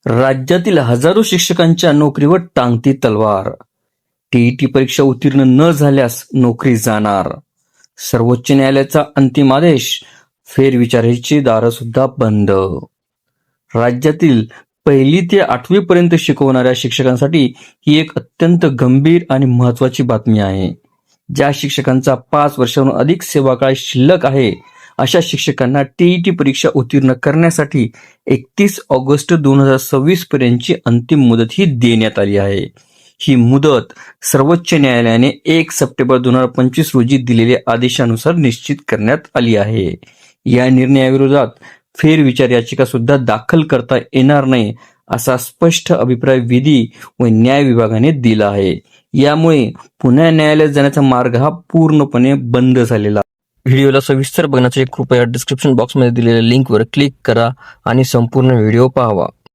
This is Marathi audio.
राज्यातील हजारो शिक्षकांच्या नोकरीवर टांगती तलवार. टीईटी परीक्षा उत्तीर्ण न झाल्यास नोकरी जाणार. सर्वोच्च न्यायालयाचा अंतिम आदेश. फेरविचाराची दारं सुद्धा बंद. राज्यातील 1ली ते 8वी पर्यंत शिकवणाऱ्या शिक्षकांसाठी ही एक अत्यंत गंभीर आणि महत्त्वाची बातमी आहे. ज्या शिक्षकांचा 5 वर्षांहून अधिक सेवाकाळ शिल्लक आहे अशा शिक्षकांना टीईटी परीक्षा उत्तीर्ण करण्यासाठी 31 ऑगस्ट 2026 पर्यंतची अंतिम मुदत ही देण्यात आली आहे. ही मुदत सर्वोच्च न्यायालयाने 1 सप्टेंबर 2025 रोजी दिलेल्या आदेशानुसार निश्चित करण्यात आली आहे. या निर्णयाविरोधात फेरविचार याचिका सुद्धा दाखल करता येणार नाही असा स्पष्ट अभिप्राय विधी व न्याय विभागाने दिला आहे. यामुळे पुन्हा न्यायालयात जाण्याचा मार्ग हा पूर्णपणे बंद झालेला. व्हिडिओला सविस्तर बघण्यासाठी कृपया डिस्क्रिप्शन बॉक्समध्ये दिलेल्या लिंकवर क्लिक करा आणि संपूर्ण व्हिडिओ पाहावा.